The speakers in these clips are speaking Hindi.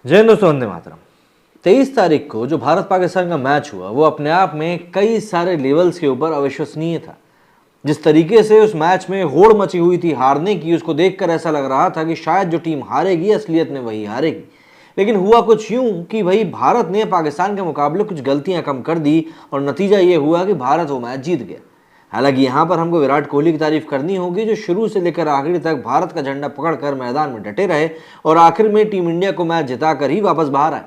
जय हिंद दोस्तों, वंदे मातरम। 23 तारीख को जो भारत पाकिस्तान का मैच हुआ वो अपने आप में कई सारे लेवल्स के ऊपर अविश्वसनीय था। जिस तरीके से उस मैच में होड़ मची हुई थी हारने की, उसको देखकर ऐसा लग रहा था कि शायद जो टीम हारेगी असलियत में वही हारेगी। लेकिन हुआ कुछ यूं कि भाई भारत ने पाकिस्तान के मुकाबले कुछ गलतियां कम कर दी और नतीजा ये हुआ कि भारत वो मैच जीत गया। हालांकि यहाँ पर हमको विराट कोहली की तारीफ करनी होगी, जो शुरू से लेकर आखिर तक भारत का झंडा पकड़कर मैदान में डटे रहे और आखिर में टीम इंडिया को मैच जिताकर ही वापस बाहर आए।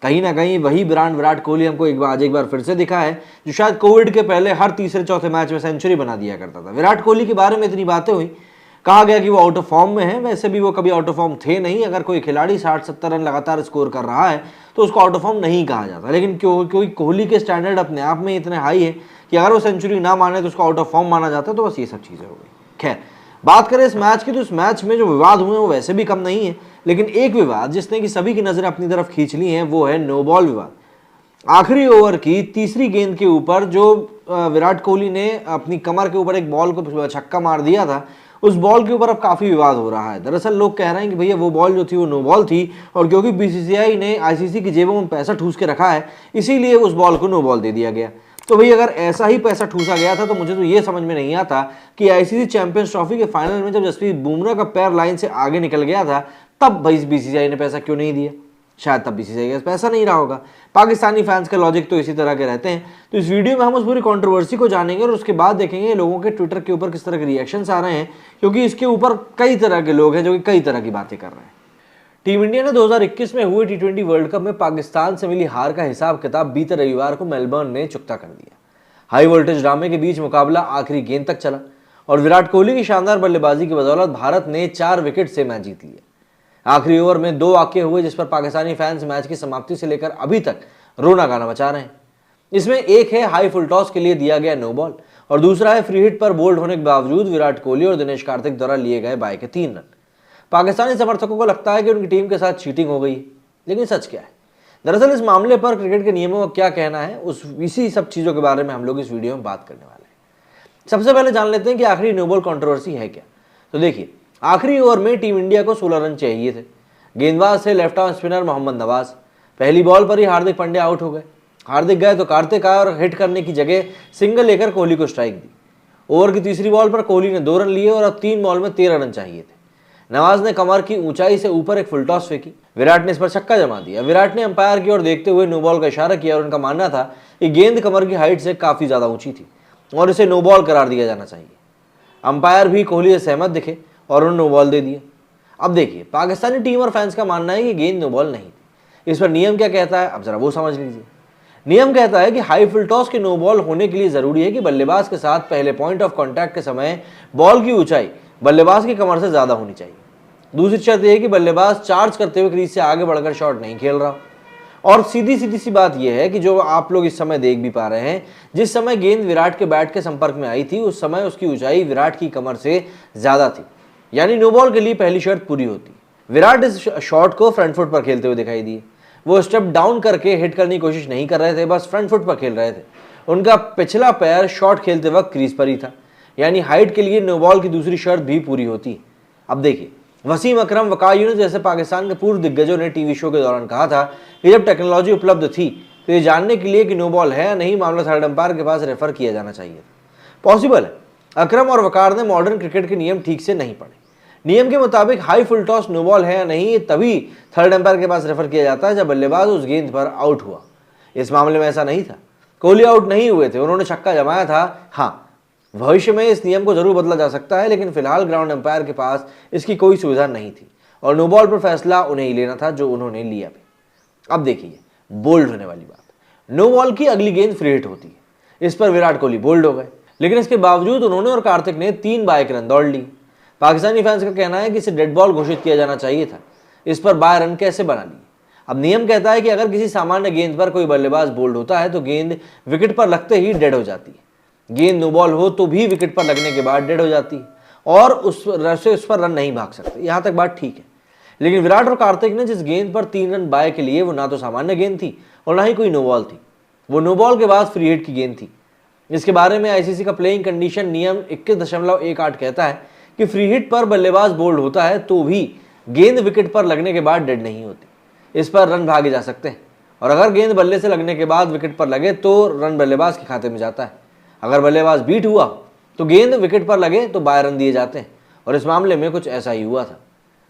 कहीं ना कहीं वही ब्रांड विराट कोहली हमको आज एक बार फिर से दिखा है, जो शायद कोविड के पहले हर तीसरे चौथे मैच में सेंचुरी बना दिया करता था। विराट कोहली के बारे में इतनी बातें हुई, कहा गया कि वो आउट ऑफ फॉर्म में है। वैसे भी वो कभी आउट ऑफ फॉर्म थे नहीं। अगर कोई खिलाड़ी 60-70 रन लगातार स्कोर कर रहा है तो उसको आउट ऑफ फॉर्म नहीं कहा जाता। लेकिन क्योंकि कोहली के स्टैंडर्ड अपने आप में इतने हाई है कि अगर वो सेंचुरी ना माने तो उसको आउट ऑफ फॉर्म माना जाता है। तो बस ये सब चीज़ें हो गई। खैर, बात करें इस मैच की, तो इस मैच में जो विवाद हुए वो वैसे भी कम नहीं है। लेकिन एक विवाद जिसने कि सभी की नजरें अपनी तरफ खींच ली हैं वो है नो बॉल विवाद। आखिरी ओवर की तीसरी गेंद के ऊपर जो विराट कोहली ने अपनी कमर के ऊपर एक बॉल को छक्का मार दिया था, उस बॉल के ऊपर अब काफ़ी विवाद हो रहा है। दरअसल लोग कह रहे हैं कि भैया वो बॉल जो थी वो नो बॉल थी, और क्योंकि बीसीसीआई ने आईसीसी की जेबों में पैसा ठूस के रखा है इसीलिए उस बॉल को नो बॉल दे दिया गया। तो भाई अगर ऐसा ही पैसा ठूसा गया था तो मुझे तो ये समझ में नहीं आता कि आईसीसी चैंपियंस ट्रॉफी के फाइनल में जब जसप्रीत बुमराह का पैर लाइन से आगे निकल गया था तब भाई बीसीसीआई ने पैसा क्यों नहीं दिया। शायद तब बीसीसीआई के पास पैसा नहीं रहा होगा। पाकिस्तानी फैंस का लॉजिक तो इसी तरह के रहते हैं। तो इस वीडियो में हम उस पूरी कंट्रोवर्सी को जानेंगे और उसके बाद देखेंगे लोगों के ट्विटर के ऊपर किस तरह के रिएक्शंस आ रहे हैं, क्योंकि इसके ऊपर कई तरह के लोग हैं जो कि कई तरह की बातें कर रहे हैं। टीम इंडिया ने 2021 में हुए टी20 वर्ल्ड कप में पाकिस्तान से मिली हार का हिसाब किताब बीते रविवार को मेलबर्न में चुकता कर दिया। हाई वोल्टेज ड्रामे के बीच मुकाबला आखिरी गेंद तक चला और विराट कोहली की शानदार बल्लेबाजी की बदौलत भारत ने 4 विकेट से मैच जीत लिया। आखिरी ओवर में 2 वाकये हुए जिस पर पाकिस्तानी फैंस मैच की समाप्ति से लेकर अभी तक रोना गाना मचा रहे हैं। इसमें एक है हाई फुल टॉस के लिए दिया गया नो बॉल और दूसरा है फ्री हिट पर बोल्ड होने के बावजूद विराट कोहली और दिनेश कार्तिक द्वारा लिए गए बाय के 3 रन। पाकिस्तानी समर्थकों को लगता है कि उनकी टीम के साथ चीटिंग हो गई, लेकिन सच क्या है? दरअसल इस मामले पर क्रिकेट के नियमों का क्या कहना है, इसी सब चीज़ों के बारे में हम लोग इस वीडियो में बात करने वाले हैं। सबसे पहले जान लेते हैं कि आखिरी नो बॉल कंट्रोवर्सी है क्या। तो देखिए, आखिरी ओवर में टीम इंडिया को 16 रन चाहिए थे। गेंदबाज थे left arm spinner Mohammad Nawaz. पहली बॉल पर ही हार्दिक पांड्या आउट हो गए। हार्दिक गए तो कार्तिक आए और हिट करने की जगह सिंगल लेकर कोहली को स्ट्राइक दी। ओवर की तीसरी बॉल पर कोहली ने 2 रन लिए और अब 3 बॉल में 13 रन चाहिए थे। नवाज ने कमर की ऊंचाई से ऊपर एक फुल टॉस फेंकी। विराट ने इस पर छक्का जमा दिया। विराट ने अंपायर की ओर देखते हुए नो बॉल का इशारा किया और उनका मानना था कि गेंद कमर की हाइट से काफ़ी ज़्यादा ऊंची थी और इसे नो बॉल करार दिया जाना चाहिए। अंपायर भी कोहली से सहमत दिखे और उन्होंने नो बॉल दे दिया। अब देखिए, पाकिस्तानी टीम और फैंस का मानना है कि गेंद नो बॉल नहीं थी। इस पर नियम क्या कहता है, अब जरा वो समझ लीजिए। नियम कहता है कि हाई फुल टॉस के नो बॉल होने के लिए जरूरी है कि बल्लेबाज के साथ पहले पॉइंट ऑफ कॉन्टैक्ट के समय बॉल की ऊंचाई बल्लेबाज की कमर से ज्यादा होनी चाहिए। दूसरी शर्त यह है कि बल्लेबाज चार्ज करते हुए क्रीज से आगे बढ़कर शॉट नहीं खेल रहा। और सीधी सी बात यह है कि जो आप लोग इस समय देख भी पा रहे हैं, जिस समय गेंद विराट के बैट के संपर्क में आई थी उस समय उसकी ऊंचाई विराट की कमर से ज्यादा थी, यानी नो बॉल के लिए पहली शर्त पूरी होती। विराट इस शॉट को फ्रंट फुट पर खेलते हुए दिखाई दिए। वो स्टेप डाउन करके हिट करने की कोशिश नहीं कर रहे थे, बस फ्रंट फुट पर खेल रहे थे। उनका पिछला पैर शॉट खेलते वक्त क्रीज पर ही था, यानी हाइट के लिए नो बॉल की दूसरी शर्त भी पूरी होती। अब देखिए, वसीम अकरम, वकार यूनुस जैसे पाकिस्तान के पूर्व दिग्गजों ने टीवी शो के दौरान कहा था कि जब टेक्नोलॉजी उपलब्ध थी तो ये जानने के लिए कि नो बॉल है या नहीं मामला थर्ड अंपायर के पास रेफर किया जाना चाहिए। पॉसिबल है अकरम और वकार ने मॉडर्न क्रिकेट के नियम ठीक से नहीं पढ़े। नियम के मुताबिक high full toss no ball है या नहीं ये तभी थर्ड अंपायर के पास रेफर किया जाता है जब बल्लेबाज उस गेंद पर आउट हुआ। इस मामले में ऐसा नहीं था। कोहली आउट नहीं हुए थे, उन्होंने छक्का जमाया था। हाँ, भविष्य में इस नियम को जरूर बदला जा सकता है, लेकिन फिलहाल ग्राउंड अंपायर के पास इसकी कोई सुविधा नहीं थी और नो बॉल पर फैसला उन्हें ही लेना था, जो उन्होंने लिया भी। अब देखिए, बोल्ड होने वाली बात, नो बॉल की अगली गेंद फ्री हिट होती है। इस पर विराट कोहली बोल्ड हो गए, लेकिन इसके बावजूद उन्होंने और कार्तिक ने 3 बाय के रन दौड़ ली। पाकिस्तानी फैंस का कहना है कि इसे डेड बॉल घोषित किया जाना चाहिए था। इस पर बाय रन कैसे बना लिए? अब नियम कहता है कि अगर किसी सामान्य गेंद पर कोई बल्लेबाज बोल्ड होता है तो गेंद विकेट पर लगते ही डेड हो जाती है। गेंद नो बॉल हो तो भी विकेट पर लगने के बाद डेड हो जाती है और उस पर रन नहीं भाग सकते। यहाँ तक बात ठीक है, लेकिन विराट और कार्तिक ने जिस गेंद पर 3 रन बाय के लिए, वो ना तो सामान्य गेंद थी और ना ही कोई नो बॉल थी। वो नो बॉल के बाद फ्री हिट की गेंद थी। इसके बारे में आईसीसी का प्लेइंग कंडीशन नियम 21.18 कहता है कि फ्री हिट पर बल्लेबाज बोल्ड होता है तो भी गेंद विकेट पर लगने के बाद डेड नहीं होती। इस पर रन भागे जा सकते हैं, और अगर गेंद बल्ले से लगने के बाद विकेट पर लगे तो रन बल्लेबाज के खाते में जाता है। अगर बल्लेबाज बीट हुआ तो गेंद विकेट पर लगे तो बाय रन दिए जाते हैं, और इस मामले में कुछ ऐसा ही हुआ था।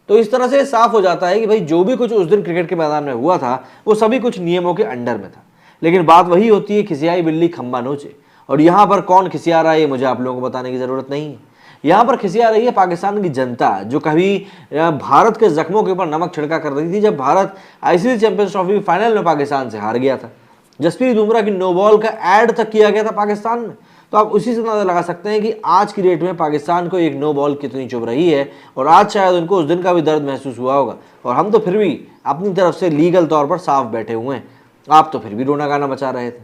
तो इस तरह से साफ हो जाता है कि भाई जो भी कुछ उस दिन क्रिकेट के मैदान में हुआ था वो सभी कुछ नियमों के अंडर में था। लेकिन बात वही होती है, खिसियाई बिल्ली खंबा नोचे। और यहाँ पर कौन खिसिया रहा है ये मुझे आप लोगों को बताने की ज़रूरत नहीं है। यहाँ पर खिसिया रही है पाकिस्तान की जनता, जो कभी भारत के जख्मों के ऊपर नमक छिड़का कर रही थी जब Bharat ICC champions trophy final में पाकिस्तान से हार गया था। जसप्रीत बुमराह की नो बॉल का ऐड तक किया गया था पाकिस्तान में। तो आप उसी से अंदाजा लगा सकते हैं कि आज की डेट में पाकिस्तान को एक नो बॉल कितनी चुभ रही है, और आज शायद उनको उस दिन का भी दर्द महसूस हुआ होगा। और हम तो फिर भी अपनी तरफ से लीगल तौर पर साफ बैठे हुए हैं, आप तो फिर भी रोना गाना मचा रहे थे।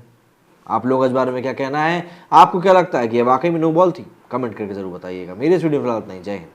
आप लोग इस बारे में क्या कहना है? आपको क्या लगता है कि ये वाकई में नो बॉल थी? कमेंट करके जरूर बताइएगा। मेरे इस वीडियो में फिलहाल इतना ही। जय हिंद।